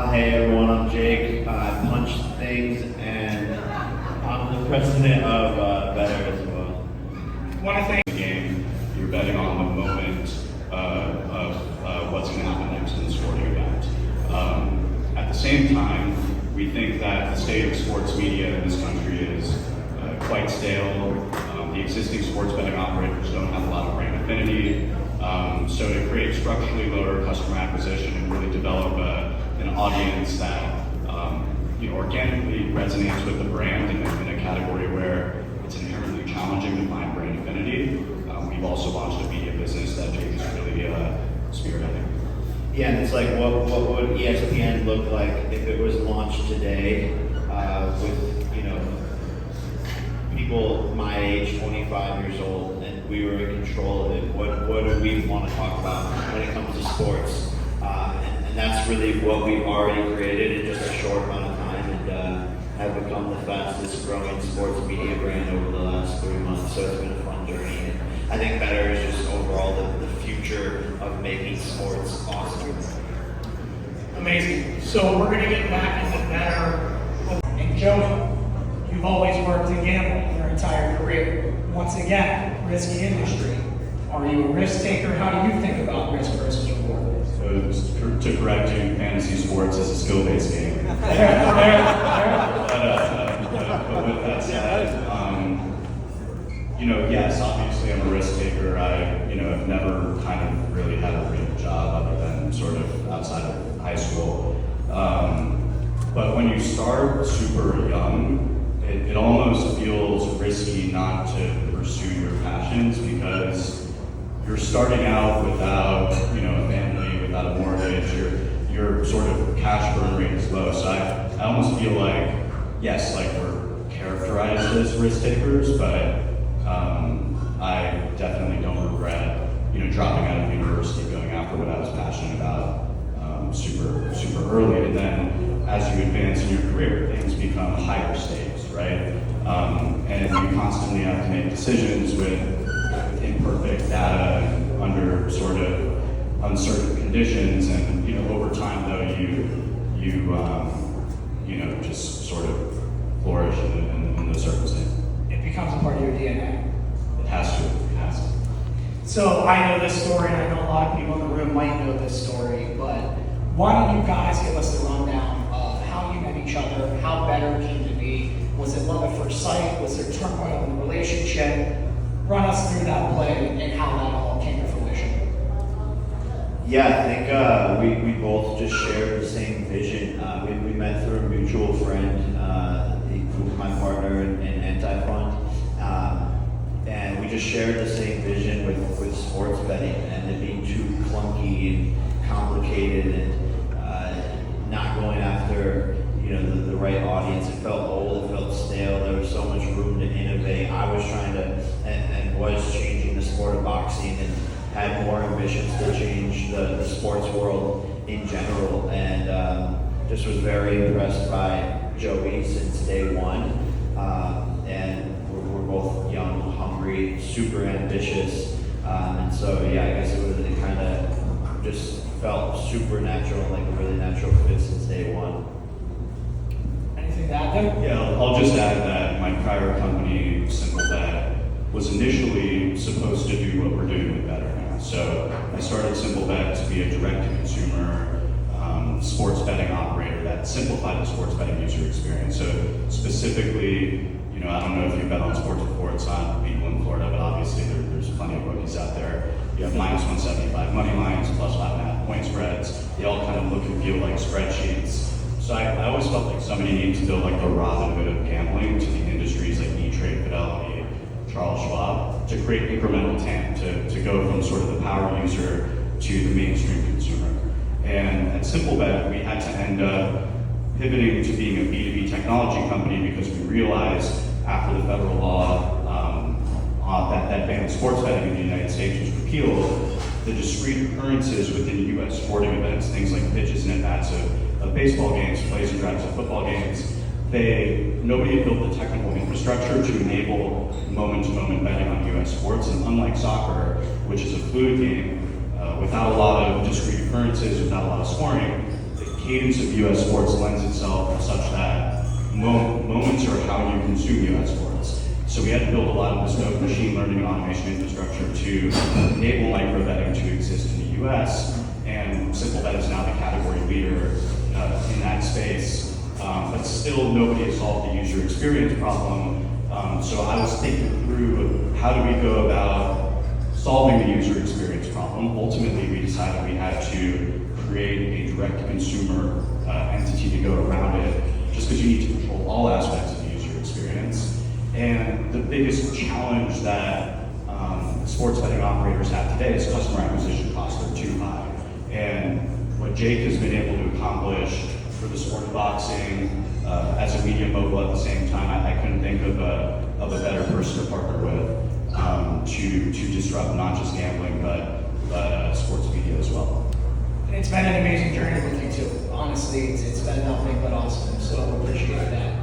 Hey everyone, I'm Jake. I punch things and I'm the president of Betr as well. One of the things The game, you're betting on the moment of what's going to happen next in the sporting event. At the same time, we think that the state of sports media in this country is quite stale. The existing sports betting operators don't have a lot of brand affinity. So to create structurally lower customer acquisition and really develop an audience that organically resonates with the brand in a category where it's inherently challenging to find brand affinity, we've also launched a media business that Jake is really spearheading. Yeah, and it's like, what would ESPN look like if it was launched today with, people my age, 25 years old, and we were in control of it? What do we want to talk about when it comes to sports? And that's really what we've already created in just a short amount of time, and have become the fastest growing sports media brand over the last 3 months. So it's been a fun journey. And I think Betr is just overall the future of making sports awesome. amazing. So we're going to get back into Betr. And Joey, you've always worked in gambling your entire career. Once again, risky industry. Are you a risk taker? How do you think about risk versus reward? So to correct you, fantasy sports is a skill-based game. But with that said, yes, obviously I'm a risk taker. I, have never kind of really had a real job other than sort of outside of high school. But when you start super young, it almost feels risky not to pursue your passions because you're starting out without, a family, without a mortgage. Your sort of cash burn rate is low. So I almost feel like, yes, like we're characterized as risk takers, but I definitely don't regret, dropping out of university, going after what I was passionate about super early. And then as you advance in your career, things become higher stakes, right? And you constantly have to make decisions with imperfect data and under sort of uncertain conditions. And over time, though, you just sort of flourish in those circumstances. It becomes a part of your DNA. It has to. It has to. So I know this story, and I know a lot of people in the room might know this story, but why don't you guys give us the rundown of how you met each other, how Betr came to be? Was it love at first sight? Was there turmoil in the relationship? Run us through that play and how that all came to fruition. Yeah, I think we both just shared the same vision. We met through a mutual friend, who's my partner in Anti-Fund, and we just shared the same vision with sports betting and it being too clunky and complicated and not going after the right audience. It felt old, it felt stale. There was so much room to innovate. I was trying to and was changing the sport of boxing and had more ambitions to change the sports world in general, and just was very impressed by Joey since day one. And we're both young, hungry, super ambitious, and so I guess it kind of just felt super natural, like a really natural fit since day one. Anything to add there? Yeah, I'll just add that my prior company, Simple Bet, was initially supposed to do what we're doing with Betr now. So I started Simple Bet to be a direct-to-consumer sports betting operator that simplified the sports betting user experience. So specifically, I don't know if you've bet on sports before. It's not legal in Florida, but obviously there's plenty of bookies out there. You have minus 175 money lines, plus 5.5 point spreads. They all kind of look and feel like spreadsheets. So I always felt like somebody needed to build like the Robin Hood of gambling to the industries like E-Trade, Fidelity, Charles Schwab, to create incremental TAM, to go from sort of the power user to the mainstream consumer. And at SimpleBet, we had to end up pivoting to being a B2B technology company because we realized after the federal law that banned sports betting in the United States was repealed, the discrete occurrences within U.S. sporting events, things like pitches and at-bats of baseball games, plays and drives of football games, nobody had built the technical infrastructure to enable moment-to-moment betting on U.S. sports. And unlike soccer, which is a fluid game, without a lot of discrete occurrences, without a lot of scoring, the cadence of U.S. sports lends itself such that moments are how you consume U.S. sports. So we had to build a lot of bespoke machine learning and automation infrastructure to enable micro betting to exist in the U.S. And Simple Bet is now the category leader in that space. But still, nobody has solved the user experience problem. So I was thinking through how do we go about solving the user experience problem. Ultimately, we decided we had to create a direct-to-consumer entity to go around it, just because you need to control all aspects of the user experience. And the biggest challenge that sports betting operators have today is customer acquisition costs are too high. And what Jake has been able to accomplish for the sport of boxing as a media mogul at the same time, I couldn't think of a better person to partner with to disrupt not just gambling, but sports media as well. And it's been an amazing journey with you too. Honestly, it's been nothing but awesome, so I appreciate that.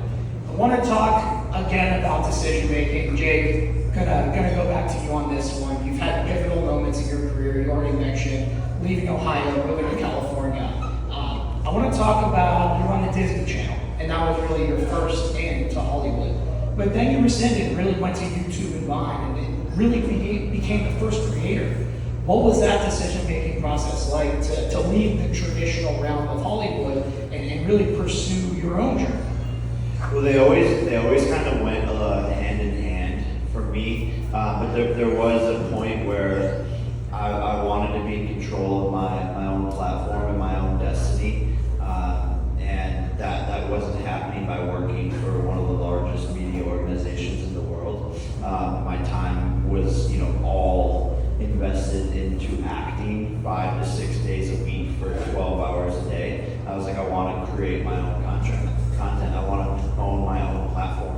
I want to talk again about decision making. Jake, gonna go back to you on this one. You've had pivotal moments in your career. You already mentioned leaving Ohio, moving to California. I want to talk about you're on the Disney Channel, and that was really your first into Hollywood. But then you rescinded, really went to YouTube and Vine, and it really became the first creator. What was that decision-making process like to leave the traditional realm of Hollywood and really pursue your own journey? Well, they always kind of went hand in hand for me, but there was a point where I wanted to be in control of my own platform and my own destiny, and that wasn't happening by working for one of the largest media organizations in the world. My time was, all invested into acting 5 to 6 days a week for 12 hours a day. I was like, I want to create my own content. I want to own my own platform.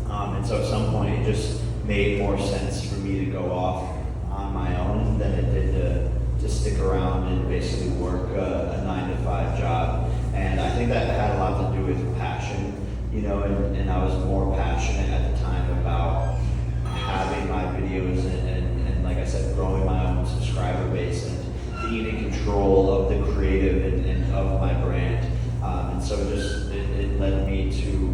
And so at some point, it just made more sense for me to go off on my own than it did to stick around and basically work a 9-to-5 job. And I think that had a lot to do with passion, and I was more passionate at the time about having my videos and like I said, growing my own subscriber base and being in control of the creative and of my brand. And so it led me to,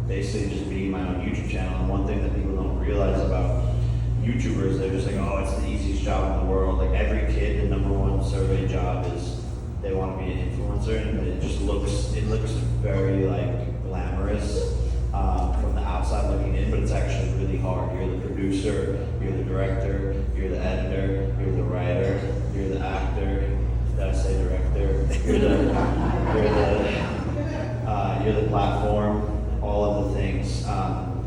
basically just being my own YouTube channel. And one thing that people don't realize about YouTubers, they're just like, oh, it's the easiest job in the world. Like every kid, the number one survey job is they want to be an influencer, and it looks very like glamorous from the outside looking in, but it's actually really hard. You're the producer, you're the director, you're the editor, you're the writer, you're the actor. Did I say director? You're the platform. All of the things.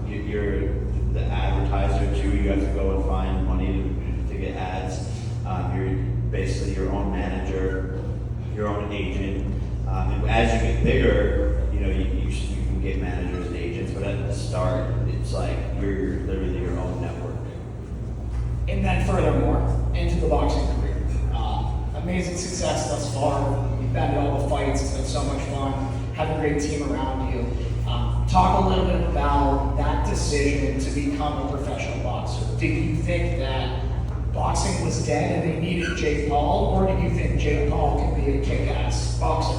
You're the advertiser too. You have to go and find money to get ads. You're basically your own manager, your own agent. And as you get bigger, you can get managers and agents. But at the start, it's like you're literally your own network. And then furthermore, into the boxing career. Amazing success thus far. You've been to all the fights. It's been so much fun. Have a great team around you. Talk a little bit about that decision to become a professional boxer. Did you think that boxing was dead and they needed Jake Paul, or did you think Jake Paul could be a kick-ass boxer?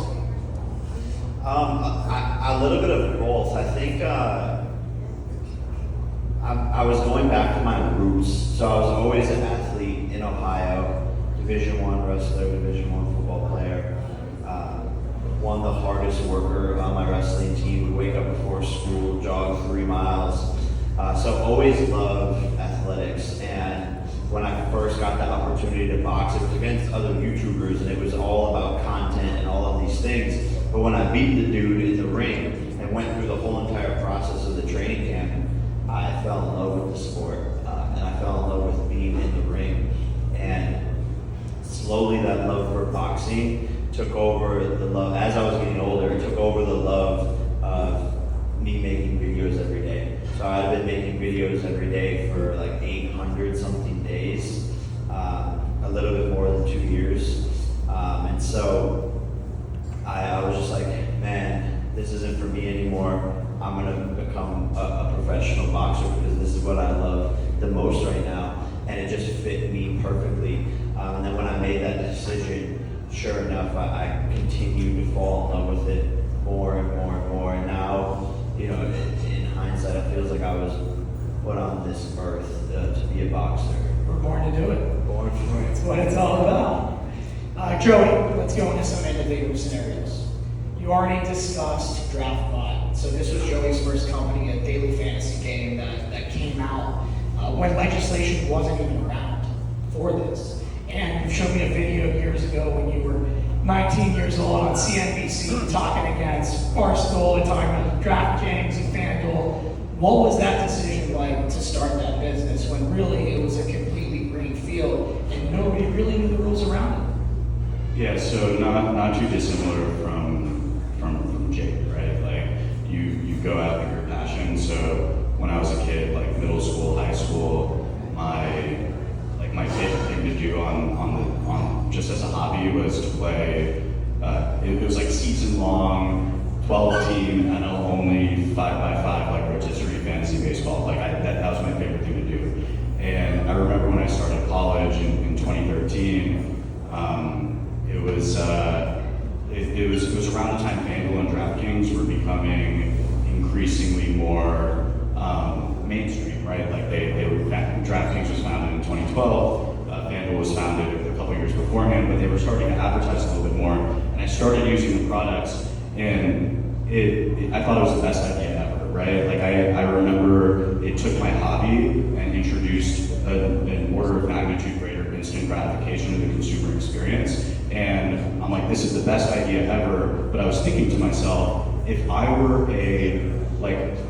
A little bit of both. I think I was going back to my roots. So I was always an athlete in Ohio, Division I wrestler, Division I football player. One the hardest worker on my wrestling team. Would wake up before school, jog 3 miles. So always loved athletics. And when I first got the opportunity to box, it was against other YouTubers, and it was all about content and all of these things. But when I beat the dude in the ring and went through the whole entire process of the training camp, I fell in love with the sport, and I fell in love with being in the ring. And slowly that love for boxing took over the love. As I was getting older, it took over the love of me making videos every day. So I've been making videos every day for like 800 something days, a little bit more than 2 years. And so I was just like, man, this isn't for me anymore. I'm gonna become a professional boxer because this is what I love the most right now. And it just fit me perfectly. And then when I made that decision, sure enough, I continued to fall in love with it more and more and more. And now, in hindsight, it feels like I was put on this earth to be a boxer. We're born to do it. Born for it. That's what it's all about. Joey, let's go into some individual scenarios. You already discussed DraftBot. So this was Joey's first company, a daily fantasy game that came out when legislation wasn't even around for this. And you showed me a video years ago when you were 19 years old on CNBC talking against Barstool and talking about DraftKings and FanDuel. What was that decision like to start that business when really it was a completely green field and nobody really knew the rules around it? Yeah, so not too dissimilar from Jake, right? Like you go out with your passion. So when I was a kid, like middle school, high school, my favorite thing to do on just as a hobby was to play. It was like season long, 12-team, NL only, 5x5, like rotisserie fantasy baseball. Like that was my favorite thing to do. And I remember when I started college in 2013, it was around the time FanDuel and DraftKings were becoming increasingly more mainstream, right? Like DraftKings was founded in 2012, FanDuel was founded a couple years beforehand, but they were starting to advertise a little bit more. And I started using the products, and I thought it was the best idea ever, right? Like I remember it took my hobby and introduced an order of magnitude greater instant gratification to the consumer experience. And I'm like, this is the best idea ever. But I was thinking to myself, if I were a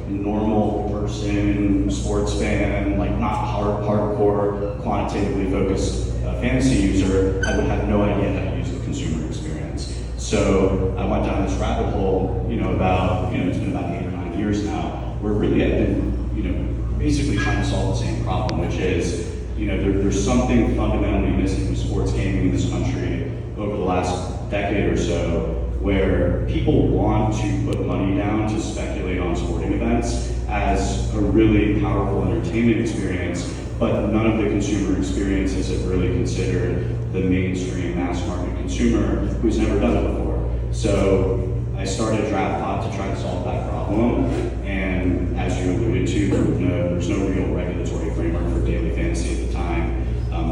normal person, sports fan, like not hardcore, quantitatively focused fantasy user, I would have no idea how to use the consumer experience. So I went down this rabbit hole, it's been about 8 or 9 years now, where really I've been, basically trying to solve the same problem, which is, there's something fundamentally missing from sports gaming in this country over the last decade or so, where people want to put money down to speculate on sporting events as a really powerful entertainment experience, but none of the consumer experiences have really considered the mainstream mass market consumer who's never done it before. So I started DraftBot to try to solve that problem, and as you alluded to, there's no real regulatory framework for daily fantasy at the time.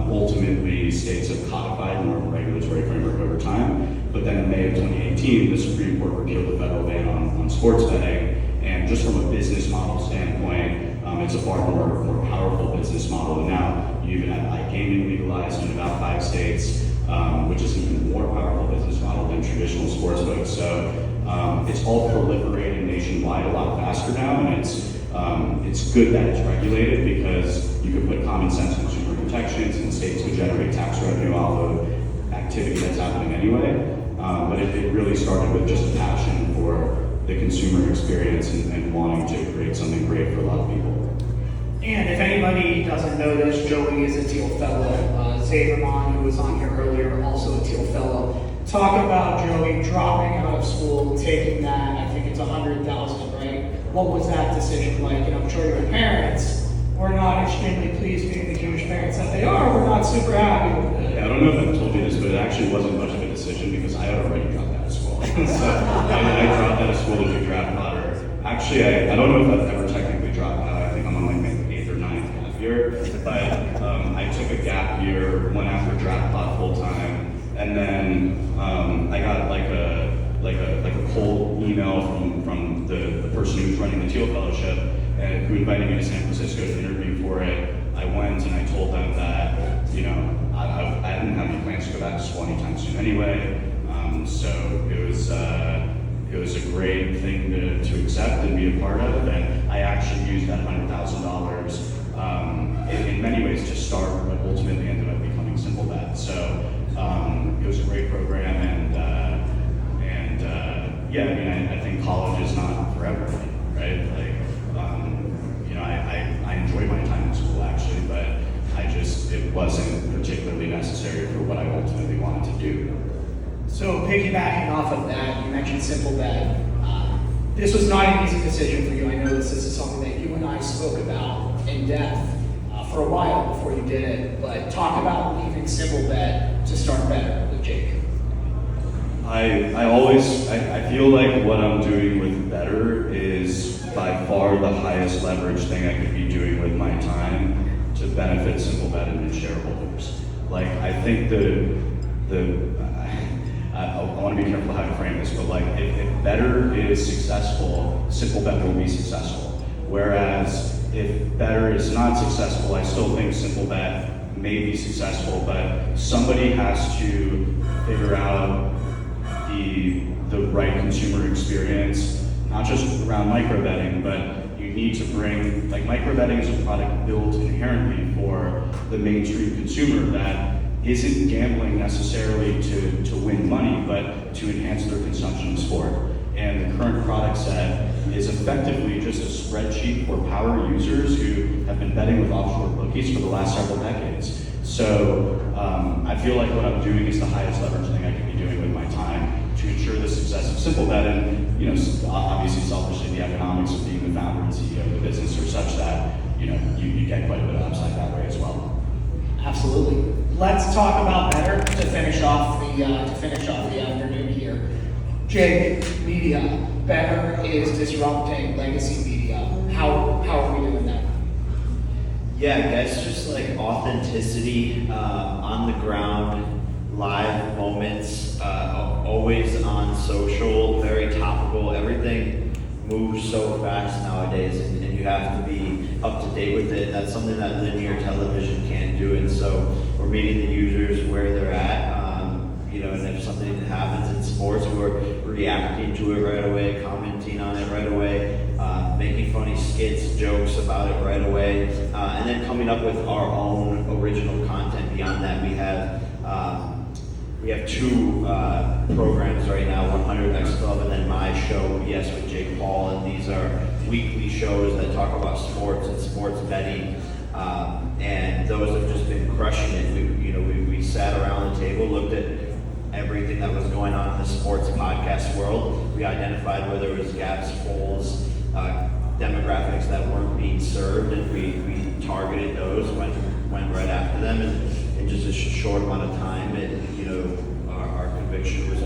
Ultimately, states have codified more of a regulatory framework over time, but then in May of 2018, the Supreme Court repealed the federal ban on sports betting, and just from a business model standpoint, it's a far more powerful business model. And now you even have iGaming legalized in about 5 states, which is an even more powerful business model than traditional sportsbooks. So it's all proliferating nationwide a lot faster now, and it's good that it's regulated because you can put common sense consumer protections and states can generate tax revenue off of activity that's happening anyway. But it really started with just a passion for the consumer experience and wanting to create something great for a lot of people. And if anybody doesn't know this, Joey is a Teal Fellow. Zaberman, who was on here earlier, also a Teal Fellow. Talk about Joey dropping out of school, taking that, I think it's $100,000, right? What was that decision like? And I'm sure your parents were not extremely pleased, being the Jewish parents that they are. We're not super happy with it. Yeah, I don't know if I've told you this, but it actually wasn't much of a decision because I had already dropped out of school. So I dropped out of school to do DraftBot. Actually, I don't know if I've ever technically dropped out. I think I'm on like maybe 8th or 9th gap year. But I took a gap year, went after DraftBot full time, and then I got like a cold email from the person who was running the Teal Fellowship and who invited me to San Francisco to interview for it. I went and I told them that I didn't have any plans to go back to school anytime soon anyway. So it was a great thing to accept and be a part of, and I actually used that $100,000 in many ways to start what ultimately ended up becoming Simple Bet. So it was a great program, and yeah, I mean, I think college is not for everybody, right? Like, I enjoyed my time in school actually, but it wasn't particularly necessary for what I ultimately wanted to do. So piggybacking off of that, you mentioned Simple Bet. This was not an easy decision for you. I know this is something that you and I spoke about in depth for a while before you did it, but talk about leaving Simple Bet to start Betr with Jake. I feel like what I'm doing with Betr is by far the highest leverage thing I could be doing with my time to benefit Simple Bet and its shareholders. Like, I think I want to be careful how to frame this, but like, if Betr is successful, Simple Bet will be successful. Whereas if Betr is not successful, I still think Simple Bet may be successful, but somebody has to figure out the right consumer experience, not just around micro betting, but you need to bring, like, micro betting is a product built inherently for the mainstream consumer that isn't gambling necessarily to win money, but to enhance their consumption of sport. And the current product set is effectively just a spreadsheet for power users who have been betting with offshore bookies for the last several decades. So I feel like what I'm doing is the highest leverage thing I can be doing with my time to ensure the success of Simple Bet, and obviously selfishly the economics of being the founder and CEO of the business are such that you get quite a bit of upside that way as well. Absolutely. Let's talk about Betr to finish off the afternoon here. Jake, media. Betr is disrupting legacy media. How are we doing that? Yeah, guys, just like authenticity, on the ground, live moments, always on social, very topical. Everything moves so fast nowadays, and you have to be up to date with it. That's something that linear television can't do, and so we're meeting the users where they're at. And if something happens in sports, we're reacting to it right away, commenting on it right away, making funny skits, jokes about it right away, and then coming up with our own original content. Beyond that, we have two programs right now, 100 X Club and then my show, Yes, with Jake Paul, and these are weekly shows that talk about sports and sports betting, and those have just been crushing it. We sat around the table, looked at everything that was going on in the sports podcast world. We identified where there was gaps, holes, demographics that weren't being served, and we targeted those, went right after them, and in just a short amount of time, our conviction was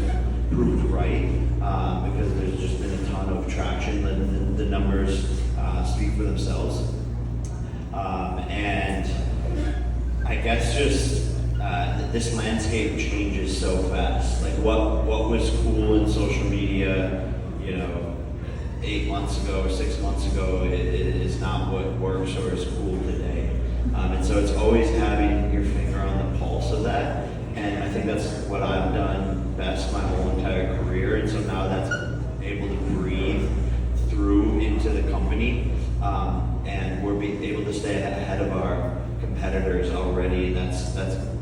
proved right, because there's just been a ton of traction, and the numbers speak for themselves. And I guess just this landscape changes so fast. Like what was cool in social media, 8 months ago or 6 months ago, it is not what works or is cool today. And so it's always having your finger on the pulse of that. And I think that's what I've done best my whole entire career. And so now that's able to breathe through into the company. And we're being able to stay ahead of our competitors already. That's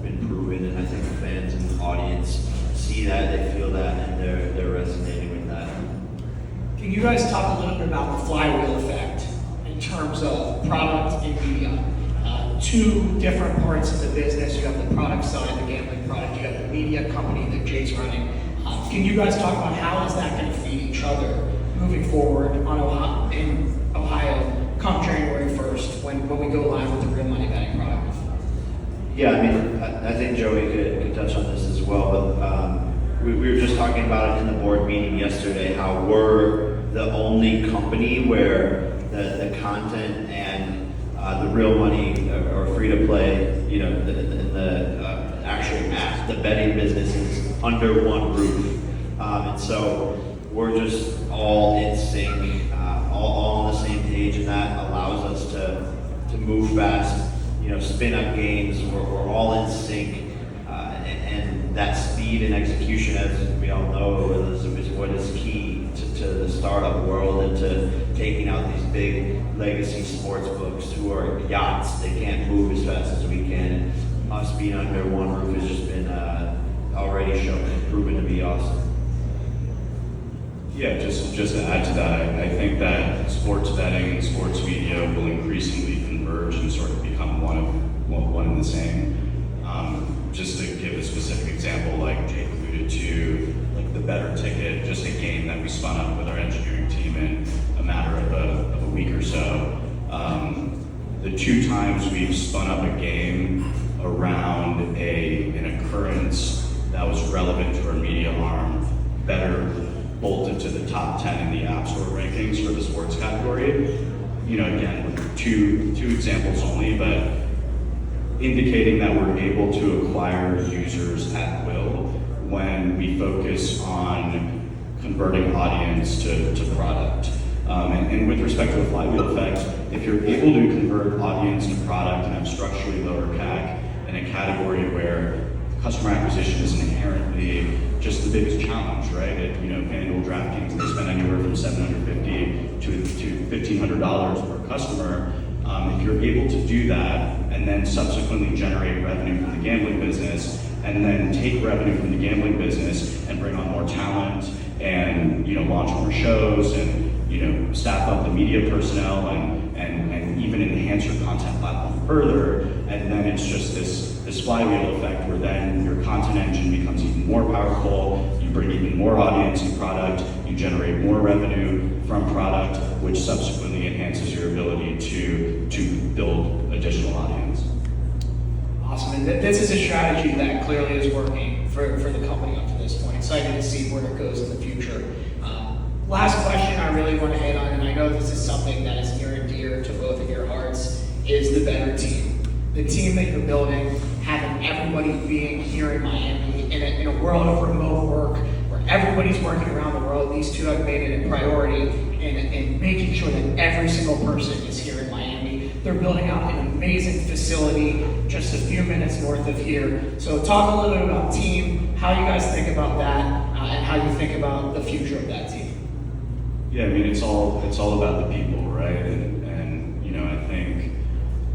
been proven. And I think the fans and the audience see that, they feel that, and they're resonating with that. Can you guys talk a little bit about the flywheel effect in terms of product and media? Two different parts of the business. You have the product side, the gambling product. You have the media company that Jake's running. Can you guys talk about how is that going to feed each other moving forward in Ohio come January 1st when we go live with the real money betting product? Yeah, I think Joey could touch on this as well, but we were just talking about it in the board meeting yesterday, how we're the only company where the content and the real money or free to play, the actual app, the betting business is under one roof. And so we're just all in sync, all on the same page, and that allows us to move fast, spin up games. We're all in sync, and that speed and execution, as we all know, is what is key to the startup world and to taking out these big legacy sports books who are yachts. They can't move as fast as we can. And us being under one roof has just been already shown and proven to be awesome. Yeah, just to add to that, I think that sports betting and sports media will increasingly converge and sort of become one and the same. Just to give a specific example, like Jake alluded to, like the Betr ticket, just a game that we spun up with our engineering team in a matter of a week or so. The two times we've spun up a game around an occurrence that was relevant to our media arm, Betr bolted to the top 10 in the App Store rankings for the sports category. You know, again, with two examples only, but indicating that we're able to acquire users at will when we focus on converting audience to product. And with respect to the flywheel effect, if you're able to convert audience to product and have structurally lower CAC in a category where customer acquisition is inherently just the biggest challenge, right? FanDuel, DraftKings, they spend anywhere from $750 to $1,500 per customer. If you're able to do that and then subsequently generate revenue from the gambling business, and then take revenue from the gambling business and bring on more talent, and launch more shows, and staff up the media personnel, and even enhance your content platform further, and then it's just this flywheel effect where then your content engine becomes even more powerful, you bring even more audience to product, you generate more revenue from product, which subsequently enhances your ability to build additional audience. Awesome, and this is a strategy that clearly is working for the company up to this point. Excited to see where it goes in the future. Last question I really want to hit on, and I know this is something that is near and dear to both of your hearts, is the Betr team. The team that you're building, having everybody being here in Miami, in a world of remote work, where everybody's working around the world. These two have made it a priority in making sure that every single person is here in Miami. They're building out an amazing facility just a few minutes north of here. So talk a little bit about team, how you guys think about that, and how you think about the future of that team. Yeah, I mean, it's all about the people, right? And I think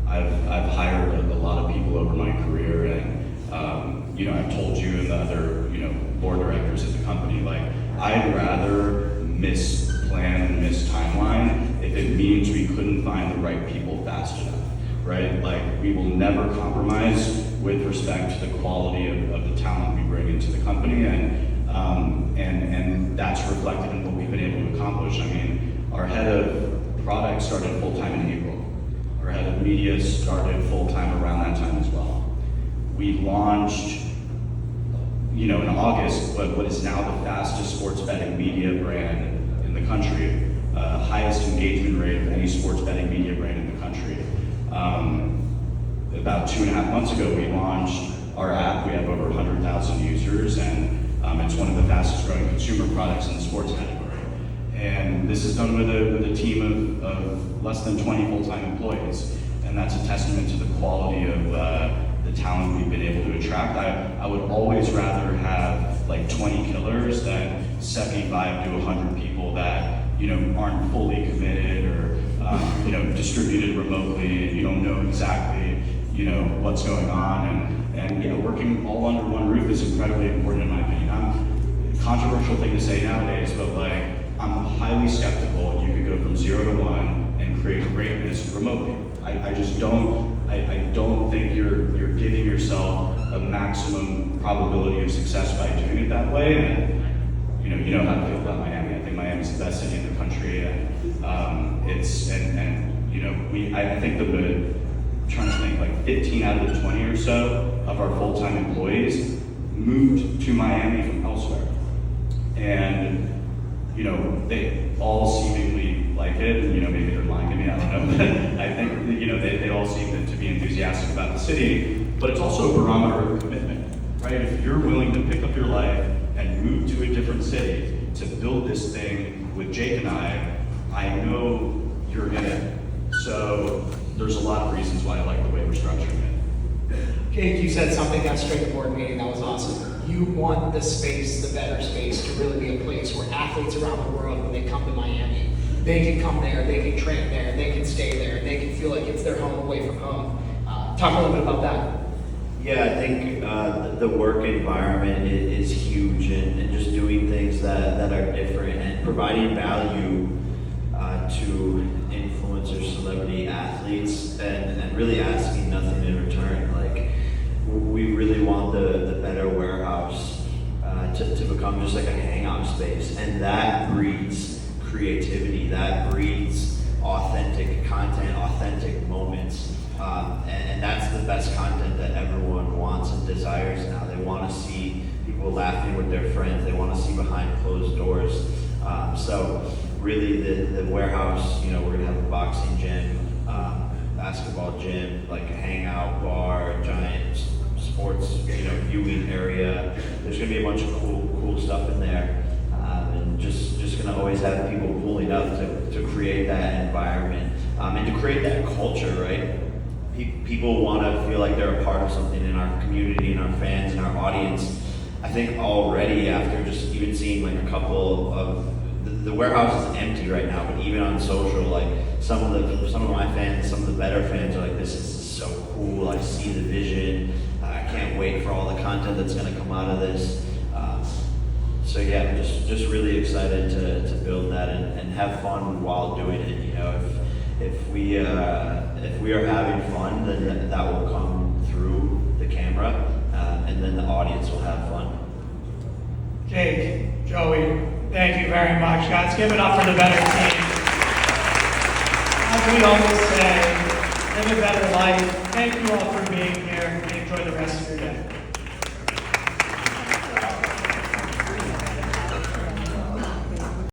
I've hired a lot of people over my career, and I've told you and the other board directors at the company, like, I'd rather miss plan and miss timeline if it means we couldn't find the right people fast enough, right? Like, we will never compromise with respect to the quality of the talent we bring into the company, and that's reflected in what we've been able to accomplish. I mean, our head of product started full-time in April. Our head of media started full-time around that time as well. We launched, in August, what is now the fastest sports betting media brand in the country, highest engagement rate of any sports betting media brand in the country. About 2.5 months ago, we launched our app. We have over 100,000 users, and it's one of the fastest growing consumer products in the sports category. And this is done with a team of less than 20 full-time employees. And that's a testament to the quality of the talent we've been able to attract. I would always rather have like 20 killers than 75 to 100 people that aren't fully committed, or distributed remotely, and you don't know exactly what's going on. And working all under one roof is incredibly important in my opinion. Controversial thing to say nowadays, but like, I'm highly skeptical you could go from 0 to 1 and create greatness remotely. I just don't. I don't think you're giving yourself a maximum probability of success by doing it that way. And you know how to feel about Miami. I think Miami's the best city in the country, and I think I'm trying to think, like 15 out of the 20 or so of our full-time employees moved to Miami from elsewhere. And, they all seemingly like it, and, maybe they're lying to me, I don't know, but I think, they all seem to be enthusiastic about the city, but it's also a barometer of commitment, right? If you're willing to pick up your life and move to a different city to build this thing with Jake and I know you're in it. So there's a lot of reasons why I like the way we're structuring it. Jake, you said something at straight board meeting that was awesome. You want the space, the Betr space, to really be a place where athletes around the world, when they come to Miami, they can come there, they can train there, they can stay there, they can feel like it's their home away from home. Talk a little bit about that. Yeah, I think the work environment is huge, and just doing things that are different and providing value to influencers, celebrity athletes, and really asking nothing in return. Like, we really want the Betr warehouse to become just like a hangout space, and that breeds creativity, that breeds authentic content, authentic moments, and that's the best content that everyone wants and desires now. They want to see people laughing with their friends. They want to see behind closed doors. So really the warehouse, you know, we're gonna have a boxing gym, basketball gym, like a hangout bar, a giant sports, you know, viewing area. There's gonna be a bunch of cool stuff in there, and just gonna always have people pulling up to create that environment, and to create that culture, right? People want to feel like they're a part of something in our community, and our fans, and our audience. I think already after just even seeing like a couple of the warehouse is empty right now, but even on social, like some of my fans, some of the Betr fans are like, this is so cool. I see the vision. I can't wait for all the content that's going to come out of this. So yeah, I'm just really excited to build that and have fun while doing it. You know, if we are having fun, then that will come through the camera, and then the audience will have fun. Jake, Joey, thank you very much. Guys, give it up for the Betr team. As we always say,